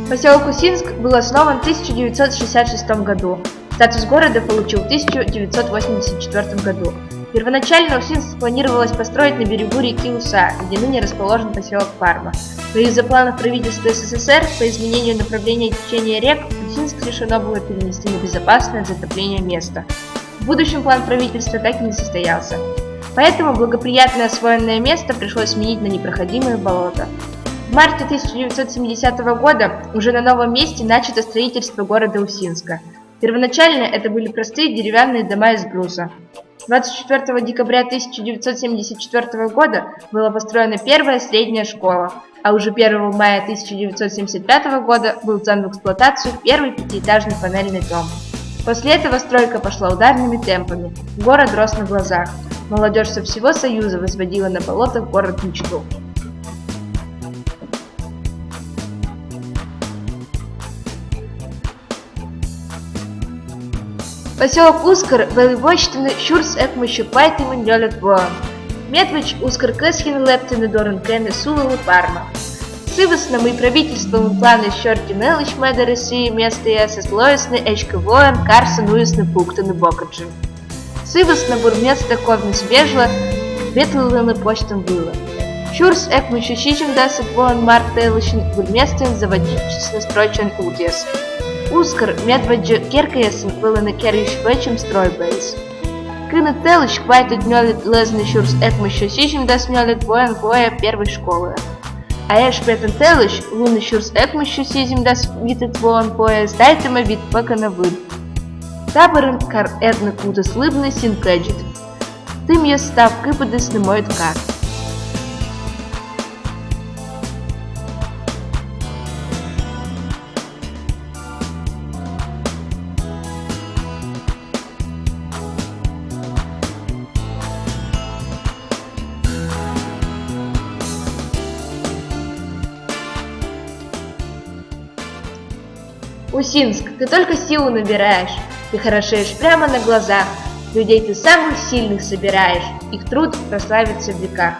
Поселок Усинск был основан в 1966 году. Статус города получил в 1984 году. Первоначально Усинск планировалось построить на берегу реки Уса, где ныне расположен поселок Парма. Но из-за планов правительства СССР по изменению направления течения рек Усинск решено было перенести на безопасное от затопления место. В будущем план правительства так и не состоялся. Поэтому благоприятное освоенное место пришлось сменить на непроходимые болота. В марте 1970 года уже на новом месте начато строительство города Усинска. Первоначально это были простые деревянные дома из бруса. 24 декабря 1974 года была построена первая средняя школа, а уже 1 мая 1975 года был сдан в эксплуатацию первый пятиэтажный панельный дом. После этого стройка пошла ударными темпами, город рос на глазах. Молодежь со всего Союза возводила на болотах город-мечту. Поселок Ускар был вощтен Шурс Экмущу Пайтиман Лёлет Воан. Медвеч Ускар Кэсхин Лептен Доран Кене Сулалы Парма. Сывоснам и правительством планы Щортин Элыч Меда России место ясес Лоесны Эчка Воан Карсон Уясны Пуктаны Бокаджин. Сывосна бурместа Ковны Свежла Ветлыланы Почтом было. Шурс Экмущу Щичем Дасет Воан Март Элычин бурместен заводительственно стройчен Удес. Ускар медведжа Керкаесен было на кервиш вечем стройбейс. Кына Телыч хватит днёлит лезный Шурс Экмущу Щичем Дас днёлит Воан Воя первой школы. А я шпетен Телыч луны Шурс Экмущу Щичем Дас витет Воан Воя сдайтема вид пока на вид. Таборен кар эдна кудас лыбны синкэджит. Тым я став кыпадыс на мой ткар. Усинск, ты только силу набираешь, ты хорошеешь прямо на глазах, людей ты самых сильных собираешь, их труд прославится в веках.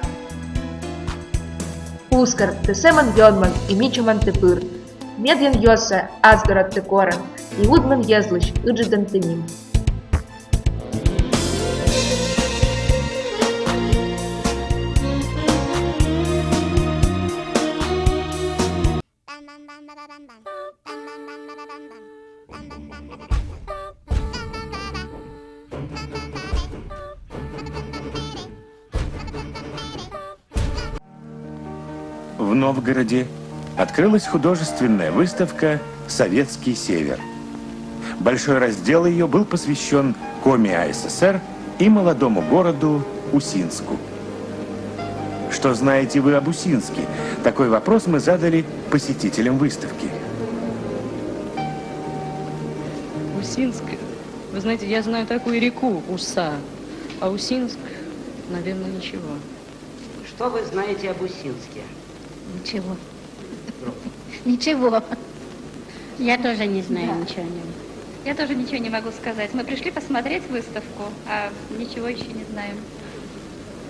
Ускар, ты Сэмон Йонман и Мичуман Тепыр, Медьян Йоса, Асгарот Текоран, и Удман Езлыч, Иджидан Теним. В Новгороде открылась художественная выставка «Советский Север». Большой раздел ее был посвящен Коми АССР и молодому городу Усинску. Что знаете вы об Усинске? Такой вопрос мы задали посетителям выставки. Усинск? Вы знаете, я знаю такую реку Уса, а Усинск, наверное, ничего. Что вы знаете об Усинске? Ничего. Ничего. Я тоже не знаю ничего о нем. Я тоже ничего не могу сказать. Мы пришли посмотреть выставку, а ничего еще не знаем.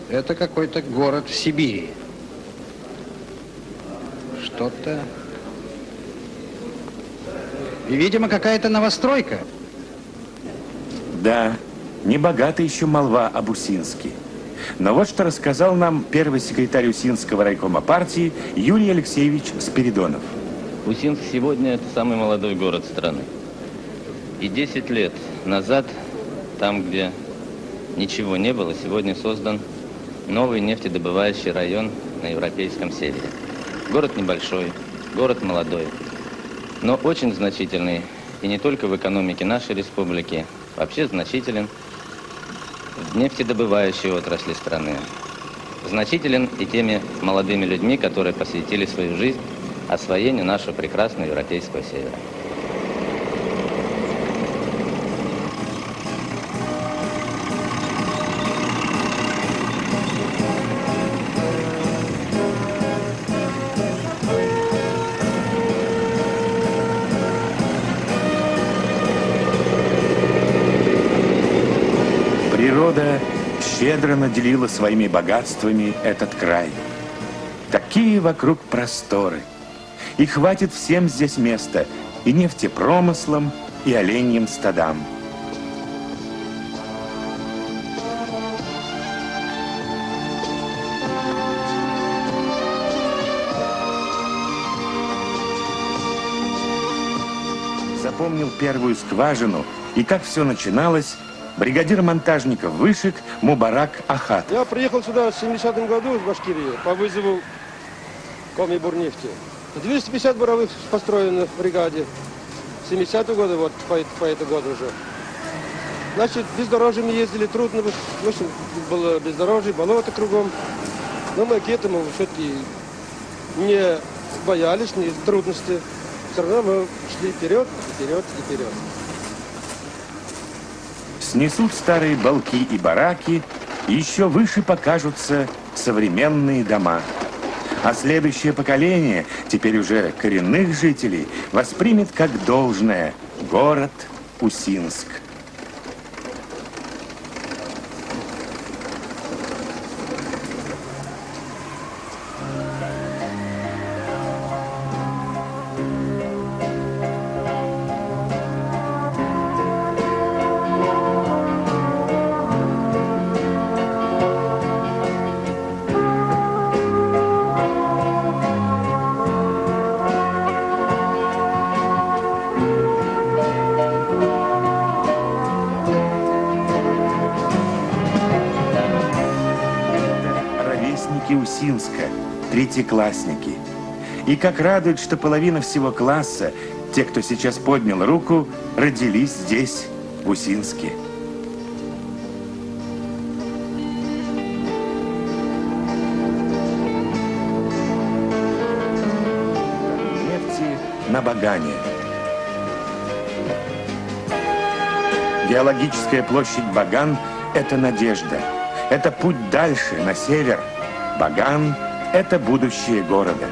Это какой-то город в Сибири. Что-то... И, видимо, какая-то новостройка. Да, не богата еще молва об Усинске. Но вот что рассказал нам первый секретарь Усинского райкома партии Юрий Алексеевич Спиридонов. Усинск сегодня – это самый молодой город страны. И 10 лет назад, там, где ничего не было, сегодня создан новый нефтедобывающий район на Европейском севере. Город небольшой, город молодой, но очень значительный. И не только в экономике нашей республики, вообще значителен в нефтедобывающей отрасли страны. Значителен и теми молодыми людьми, которые посвятили свою жизнь освоению нашего прекрасного европейского севера. Природа щедро наделила своими богатствами этот край. Такие вокруг просторы. И хватит всем здесь места, и нефтепромыслам, и оленьим стадам. Запомнил первую скважину, и как все начиналось, бригадир монтажников вышек Мубарак Ахат. Я приехал сюда в 70-м году из Башкирии по вызову Комибурнефти. 250 буровых построено в бригаде. 70-й годы, вот по этому году уже. Значит, бездорожьем ездили, трудно, в общем, было бездорожье, болото кругом. Но мы к этому все-таки не боялись, ни трудностей. Все равно мы шли вперед, вперед и вперед. Снесут старые балки и бараки, и еще выше покажутся современные дома. А следующее поколение, теперь уже коренных жителей, воспримет как должное город Усинск. Усинска, третьеклассники. И как радует, что половина всего класса, те, кто сейчас поднял руку, родились здесь, в Усинске. Нефти на Багане. Геологическая площадь Баган – это надежда. Это путь дальше, на север. Баган – это будущее города.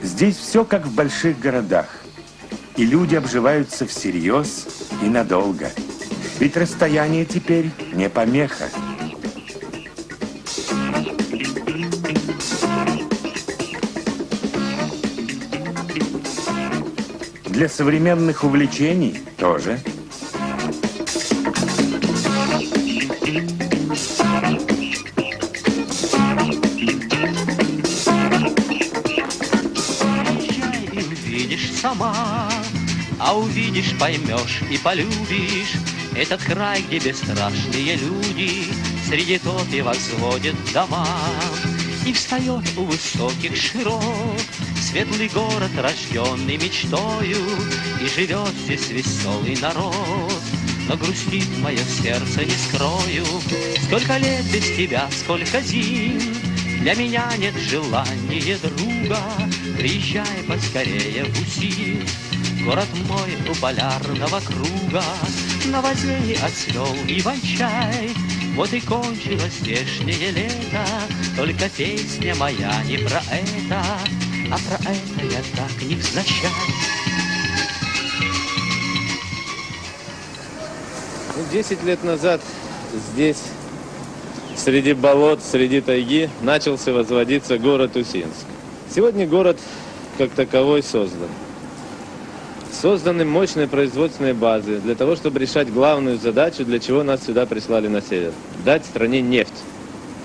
Здесь все как в больших городах. И люди обживаются всерьез и надолго. Ведь расстояние теперь не помеха. Для современных увлечений тоже. И увидишь сама, а увидишь, поймешь и полюбишь этот край, где бесстрашные люди среди топи возводят дома. И встает у высоких широт светлый город, рожденный мечтою, и живет здесь веселый народ. Но грустит мое сердце, не скрою, сколько лет без тебя, сколько зим, для меня нет желания друга. Приезжай поскорее в Усинск, город мой у полярного круга. На воде и осел, и вай-чай, вот и кончилось здешнее лето. Только песня моя не про это, а про это я так невзначай. 10 лет назад здесь, среди болот, среди тайги, начался возводиться город Усинск. Сегодня город как таковой создан. Созданы мощные производственные базы для того, чтобы решать главную задачу, для чего нас сюда прислали на север – дать стране нефть.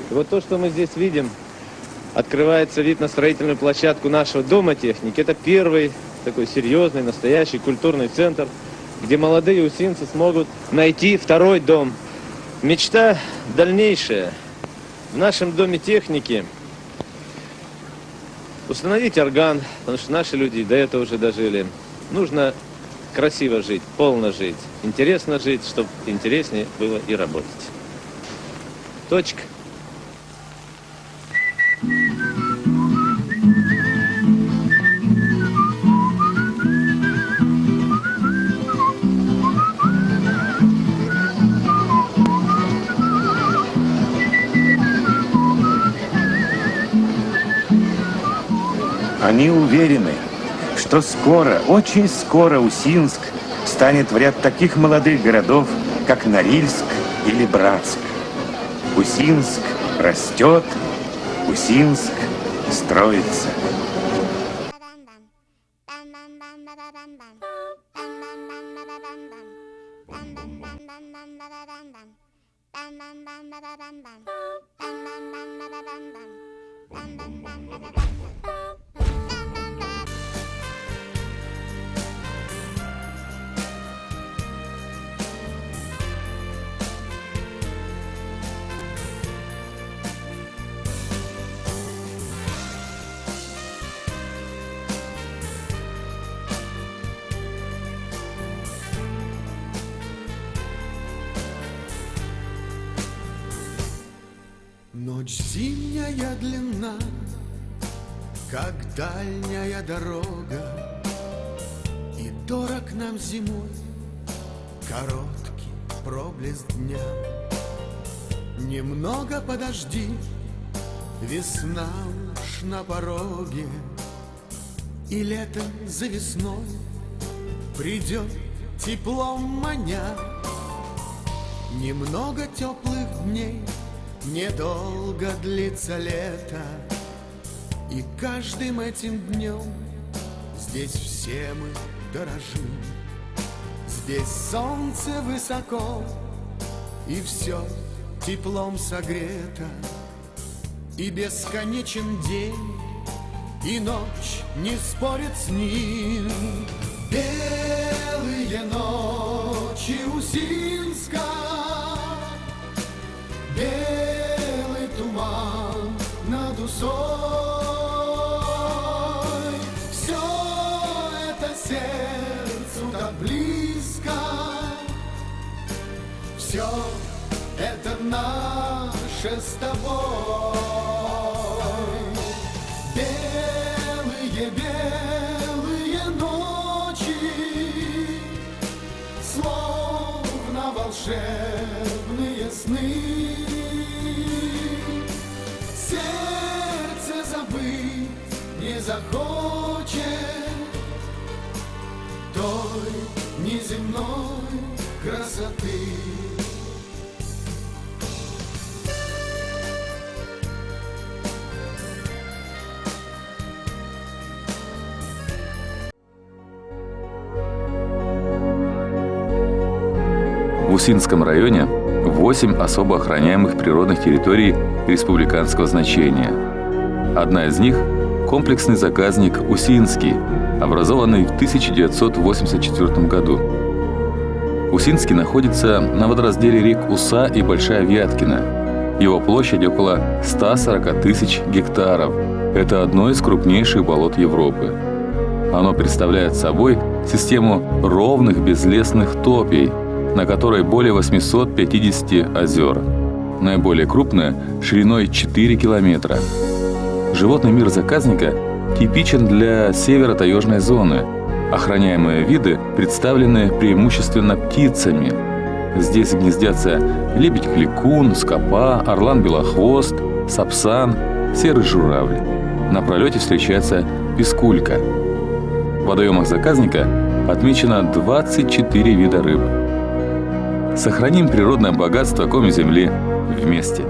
И вот то, что мы здесь видим, открывается вид на строительную площадку нашего дома техники. Это первый такой серьезный, настоящий культурный центр, где молодые усинцы смогут найти второй дом. Мечта дальнейшая. В нашем доме техники установить орган, потому что наши люди до этого уже дожили. Нужно красиво жить, полно жить, интересно жить, чтобы интереснее было и работать. Точка. Они уверены, что скоро, очень скоро Усинск станет в ряд таких молодых городов, как Норильск или Братск. Усинск растет, Усинск строится. Ночь зимняя длинна, как дальняя дорога, и дорог нам зимой короткий проблеск дня. Немного подожди, весна уж на пороге, и лето за весной придет теплом маня. Немного теплых дней, недолго длится лето, и каждым этим днем здесь все мы дорожим. Здесь солнце высоко, и все теплом согрето, и бесконечен день, и ночь не спорит с ним. Белые ночи Усинска, белый туман над Усой, все это сердцу так близко, все это наше с тобой. Белые, белые ночи, словно волшебные сны. Сердце забыть не захочет той неземной красоты. В Усинском районе 8 особо охраняемых природных территорий республиканского значения. Одна из них – комплексный заказник Усинский, образованный в 1984 году. Усинский находится на водоразделе рек Уса и Большая Вяткина. Его площадь около 140 тысяч гектаров. Это одно из крупнейших болот Европы. Оно представляет собой систему ровных безлесных топей, на которой более 850 озер. Наиболее крупное шириной 4 километра. Животный мир заказника типичен для северо-таежной зоны. Охраняемые виды представлены преимущественно птицами. Здесь гнездятся лебедь-кликун, скопа, орлан-белохвост, сапсан, серый журавль. На пролете встречается пискулька. В водоемах заказника отмечено 24 вида рыб. Сохраним природное богатство Коми-Земли вместе.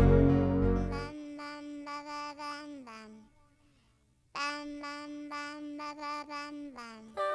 Bam, bam, bam, bam, bam, bam, bam, bam.